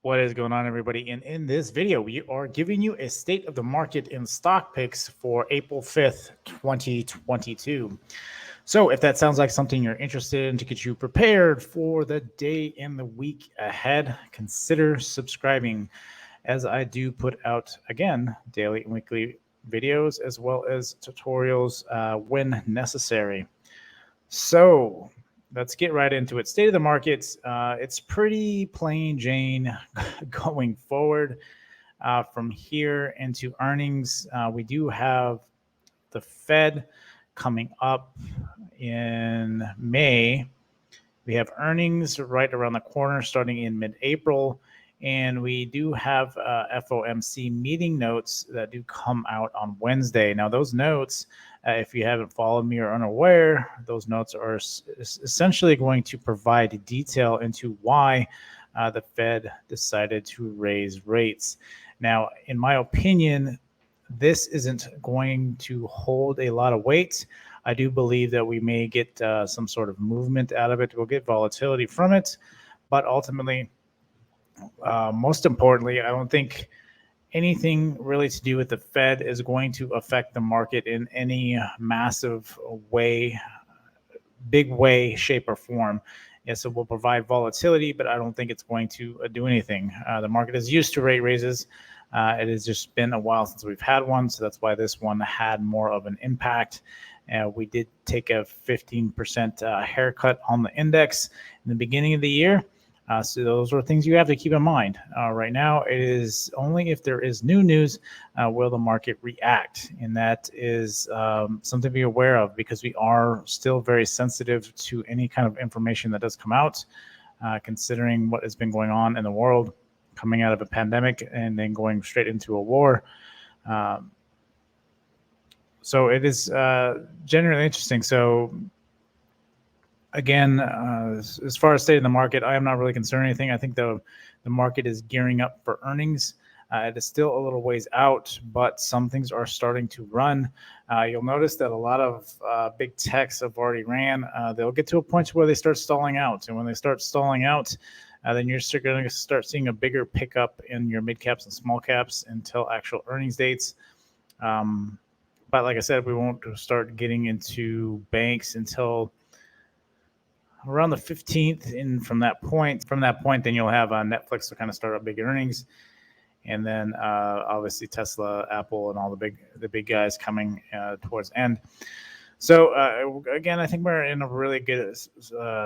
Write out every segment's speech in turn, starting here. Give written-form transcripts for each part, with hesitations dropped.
What is going on, everybody? And in this video, we are giving you a state of the market in stock picks for April 5th, 2022. So if that sounds like something you're interested in to get you prepared for the day and the week ahead, consider subscribing, as I do put out, again, daily and weekly videos as well as tutorials when necessary. So let's get right into it. State of the markets. It's pretty plain Jane going forward from here into earnings. We do have the Fed coming up in May. We have earnings right around the corner starting in mid-April. And we do have FOMC meeting notes that do come out on Wednesday. Now, those notes, if you haven't followed me or unaware, those notes are essentially going to provide detail into why the Fed decided to raise rates. Now, in my opinion, this isn't going to hold a lot of weight. I do believe that we may get some sort of movement out of it. We'll get volatility from it, but ultimately, most importantly, I don't think anything really to do with the Fed is going to affect the market in any massive way, big way, shape, or form. Yes, it will provide volatility, but I don't think it's going to do anything. The market is used to rate raises. It has just been a while since we've had one, so that's why this one had more of an impact. We did take a 15% haircut on the index in the beginning of the year. So those are things you have to keep in mind. Right now, it is only if there is new news will the market react. And that is something to be aware of, because we are still very sensitive to any kind of information that does come out, considering what has been going on in the world, coming out of a pandemic and then going straight into a war. So it is generally interesting. So again, as far as state of the market, I am not really concerned anything. I think the market is gearing up for earnings. It is still a little ways out, but some things are starting to run. You'll notice that a lot of big techs have already ran. They'll get to a point where they start stalling out. And when they start stalling out, then you're going to start seeing a bigger pickup in your mid caps and small caps until actual earnings dates. But like I said, we won't start getting into banks until around the 15th, and from that point, then you'll have Netflix to kind of start up big earnings, and then obviously Tesla, Apple, and all the big guys coming towards end. So again, I think we're in a really good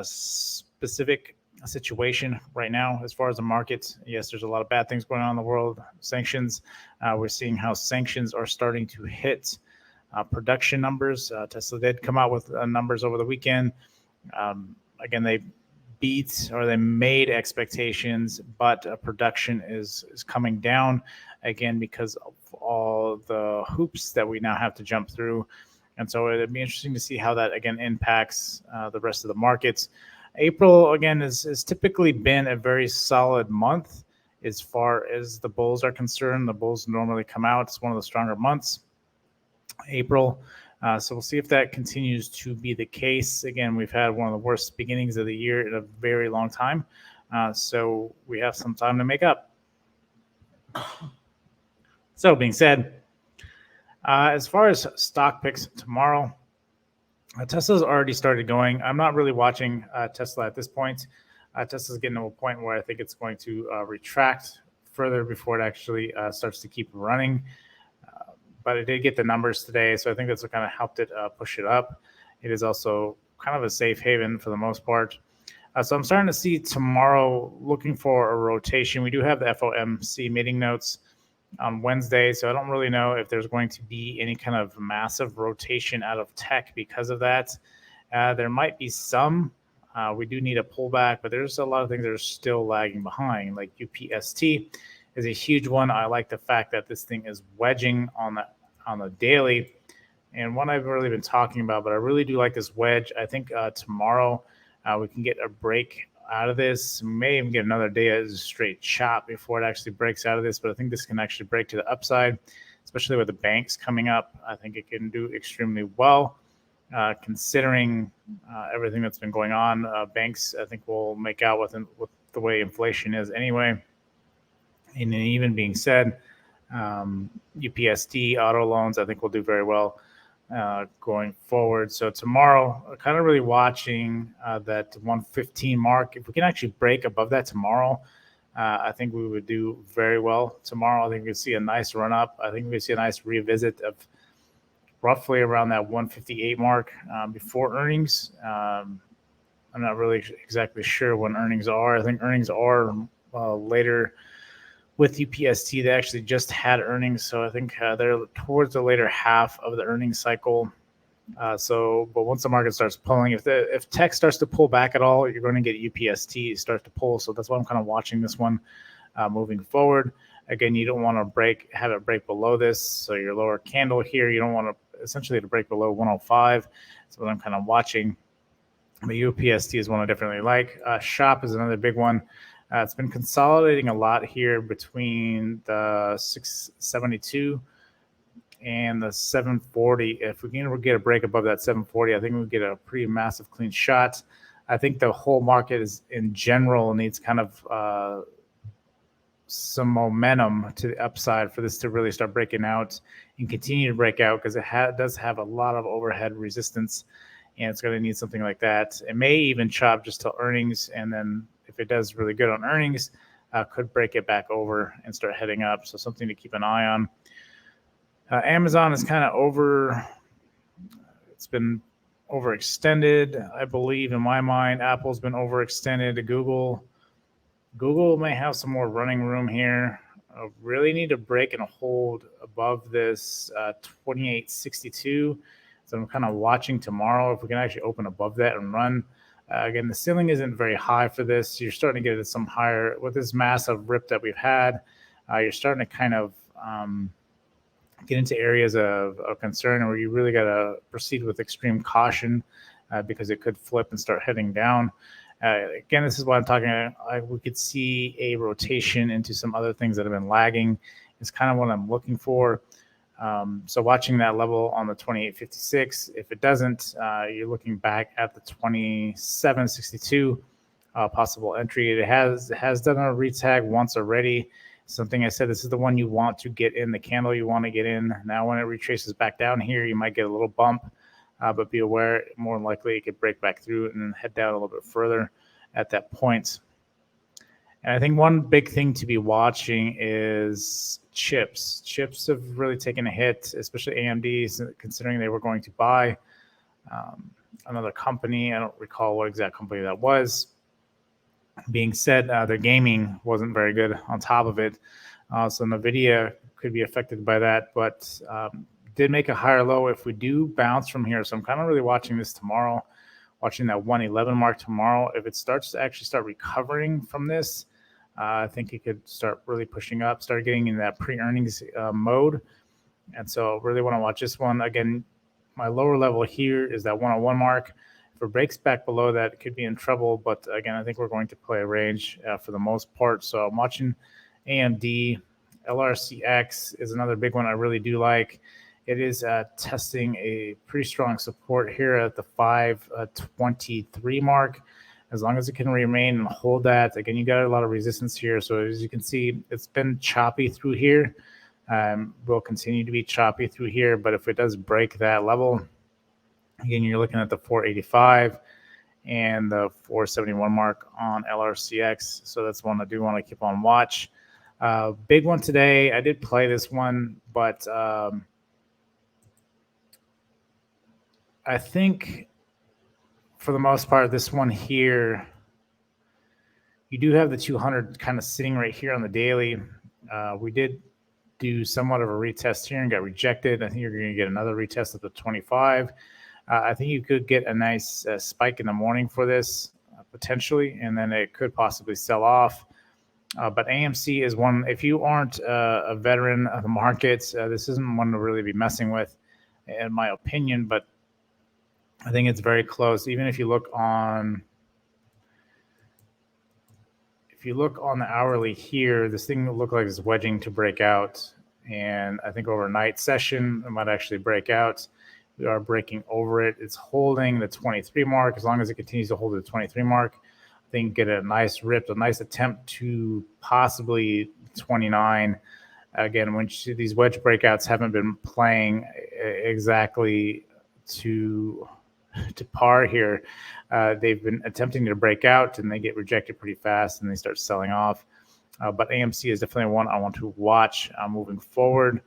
specific situation right now as far as the market. Yes, there's a lot of bad things going on in the world. Sanctions. We're seeing how sanctions are starting to hit production numbers. Tesla did come out with numbers over the weekend. Again, they beat or they made expectations, but production is coming down again because of all the hoops that we now have to jump through. And so it'd be interesting to see how that again impacts the rest of the markets. April again has typically been a very solid month as far as the bulls are concerned. The bulls normally come out. It's one of the stronger months, April. So we'll see if that continues to be the case. Again, we've had one of the worst beginnings of the year in a very long time. So we have some time to make up. So being said, as far as stock picks tomorrow, Tesla's already started going. I'm not really watching Tesla at this point. Tesla's getting to a point where I think it's going to retract further before it actually starts to keep running. But it did get the numbers today, so I think that's what kind of helped it push it up. It is also kind of a safe haven for the most part. So I'm starting to see tomorrow looking for a rotation. We do have the FOMC meeting notes on Wednesday, so I don't really know if there's going to be any kind of massive rotation out of tech because of that. There might be some. We do need a pullback, but there's a lot of things that are still lagging behind, like UPST is a huge one. I like the fact that this thing is wedging on the daily, and one I've really been talking about, but I really do like this wedge. I think tomorrow we can get a break out of this. We may even get another day as a straight chop before it actually breaks out of this, but I think this can actually break to the upside, especially with the banks coming up. I think it can do extremely well. Considering everything that's been going on, banks I think will make out with the way inflation is anyway. And then even being said, UPST auto loans, I think will do very well going forward. So tomorrow, kind of really watching that 115 mark. If we can actually break above that tomorrow, I think we would do very well tomorrow. I think we see a nice run up. I think we see a nice revisit of roughly around that 158 mark before earnings. I'm not really exactly sure when earnings are. I think earnings are later with UPST. They actually just had earnings, so I think they're towards the later half of the earnings cycle. But once the market starts pulling, if tech starts to pull back at all, you're going to get UPST start to pull. So that's why I'm kind of watching this one moving forward. Again, you don't want to have it break below this. So your lower candle here, you don't want to essentially to break below 105. So what I'm kind of watching. The UPST is one I definitely like. Shop is another big one. It's been consolidating a lot here between the 672 and the 740. If we can get a break above that 740, I think we get a pretty massive clean shot. I think the whole market is in general needs kind of some momentum to the upside for this to really start breaking out and continue to break out, because it does have a lot of overhead resistance, and it's going to need something like that. It may even chop just till earnings, and then if it does really good on earnings, could break it back over and start heading up. So something to keep an eye on. Amazon is kind of it's been overextended, I believe, in my mind. Apple's been overextended. Google may have some more running room here. Really need to break and hold above this 2862. So I'm kind of watching tomorrow if we can actually open above that and run. Again, the ceiling isn't very high for this. You're starting to get some higher with this massive rip that we've had. You're starting to kind of get into areas of concern where you really got to proceed with extreme caution because it could flip and start heading down. Again, this is what I'm talking about. We could see a rotation into some other things that have been lagging. It's kind of what I'm looking for. So watching that level on the 2856, if it doesn't, you're looking back at the 2762 possible entry. It has done a retag once already. Something I said, this is the one you want to get in, the candle you want to get in. Now when it retraces back down here, you might get a little bump, but be aware, more than likely it could break back through and head down a little bit further at that point. And I think one big thing to be watching is chips. Chips have really taken a hit, especially AMD, considering they were going to buy another company. I don't recall what exact company that was. Being said, their gaming wasn't very good on top of it. So NVIDIA could be affected by that, but did make a higher low if we do bounce from here. So I'm kind of really watching this tomorrow, watching that 111 mark tomorrow. If it starts to actually start recovering from this, I think it could start really pushing up, start getting in that pre-earnings mode. And so really want to watch this one. Again, my lower level here is that 101 mark. If it breaks back below that, it could be in trouble. But again, I think we're going to play a range for the most part. So I'm watching AMD. LRCX is another big one I really do like. It is testing a pretty strong support here at the 523 mark. As long as it can remain and hold that, again, you got a lot of resistance here. So as you can see, it's been choppy through here. Will continue to be choppy through here. But if it does break that level, again, you're looking at the 485 and the 471 mark on LRCX. So that's one I do want to keep on watch. Big one today. I did play this one, but I think for the most part, this one here, you do have the 200 kind of sitting right here on the daily. We did do somewhat of a retest here and got rejected. I think you're going to get another retest at the 25. I think you could get a nice spike in the morning for this potentially, and then it could possibly sell off. But AMC is one, if you aren't a veteran of the markets, this isn't one to really be messing with, in my opinion. But I think it's very close. Even if you look on the hourly here, this thing looked like it's wedging to break out. And I think overnight session, it might actually break out. We are breaking over it. It's holding the 23 mark. As long as it continues to hold the 23 mark, I think get a nice rip, a nice attempt to possibly 29. Again, when these wedge breakouts haven't been playing exactly to par here, they've been attempting to break out and they get rejected pretty fast and they start selling off. But AMC is definitely one I want to watch moving forward.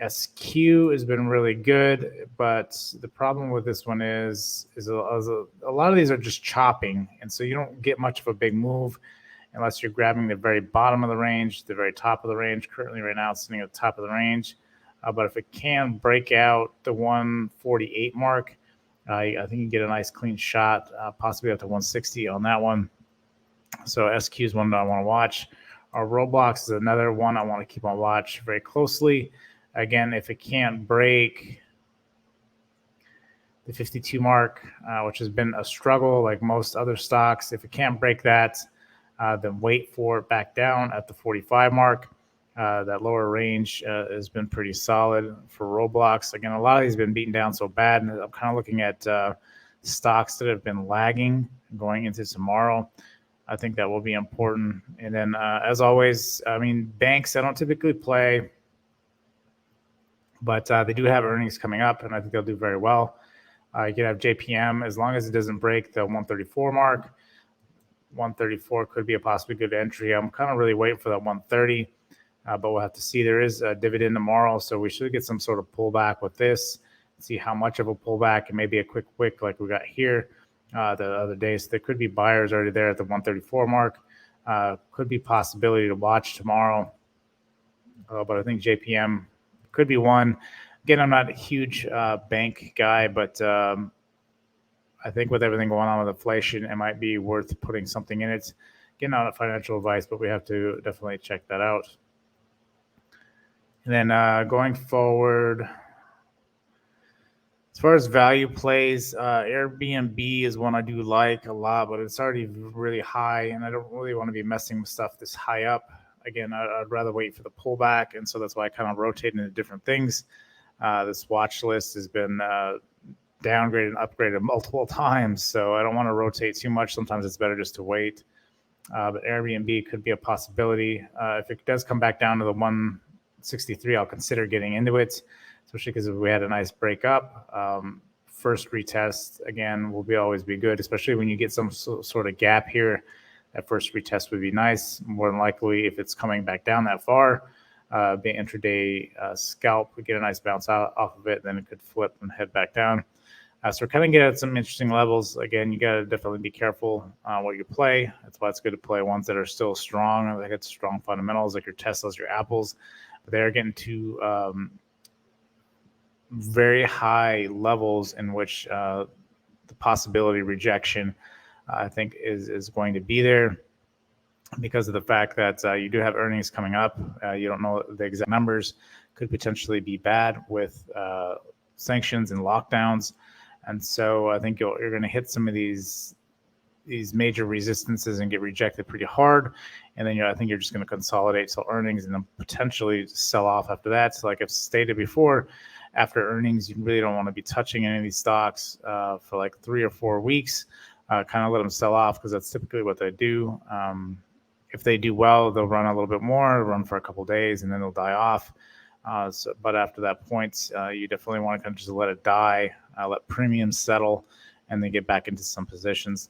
SQ has been really good, but the problem with this one is a lot of these are just chopping, and so you don't get much of a big move unless you're grabbing the very bottom of the range, the very top of the range. Currently, right now, it's sitting at the top of the range. But if it can break out the 148 mark, I think you get a nice clean shot, possibly up to 160 on that one. So SQ is one that I want to watch. Roblox is another one I want to keep on watch very closely. Again, if it can't break the 52 mark, which has been a struggle like most other stocks, if it can't break that, then wait for it back down at the 45 mark. That lower range has been pretty solid for Roblox. Again, a lot of these have been beaten down so bad, and I'm kind of looking at stocks that have been lagging going into tomorrow. I think that will be important. And then, as always, I mean, banks I don't typically play, but they do have earnings coming up, and I think they'll do very well. You can have JPM as long as it doesn't break the 134 mark. 134 could be a possibly good entry. I'm kind of really waiting for that 130, but we'll have to see. There is a dividend tomorrow, so we should get some sort of pullback with this. See how much of a pullback, and maybe a quick wick like we got here the other day. So there could be buyers already there at the 134 mark. Could be possibility to watch tomorrow, but I think JPM could be one. Again, I'm not a huge bank guy, but I think with everything going on with inflation, it might be worth putting something in it. Again, not financial advice, but we have to definitely check that out. And then going forward, as far as value plays, Airbnb is one I do like a lot, but it's already really high, and I don't really want to be messing with stuff this high up. Again, I'd rather wait for the pullback, and so that's why I kind of rotate into different things. This watch list has been downgraded and upgraded multiple times, so I don't want to rotate too much. Sometimes it's better just to wait. But Airbnb could be a possibility. If it does come back down to the 163, I'll consider getting into it, especially because if we had a nice break up. First retest, again, will always be good, especially when you get some sort of gap here. That first retest would be nice. More than likely, if it's coming back down that far, be an intraday scalp, we get a nice bounce out off of it, then it could flip and head back down. So we're kind of getting at some interesting levels. Again, you got to definitely be careful what you play. That's why it's good to play ones that are still strong, like it's strong fundamentals, like your Teslas, your Apples. But they're getting to very high levels in which the possibility rejection, I think, is going to be there because of the fact that you do have earnings coming up. You don't know the exact numbers. Could potentially be bad with sanctions and lockdowns. And so I think you're going to hit some of these major resistances and get rejected pretty hard. And then I think you're just going to consolidate till earnings and then potentially sell off after that. So like I've stated before, after earnings, you really don't want to be touching any of these stocks for like 3 or 4 weeks. Kind of let them sell off because that's typically what they do. If they do well, they'll run a little bit more, run for a couple of days, and then they'll die off. But after that point, you definitely want to kind of just let it die, let premiums settle, and then get back into some positions.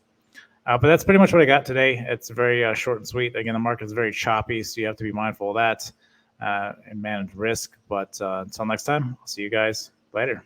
But that's pretty much what I got today. It's very short and sweet. Again, the market is very choppy, so you have to be mindful of that and manage risk. But until next time, I'll see you guys later.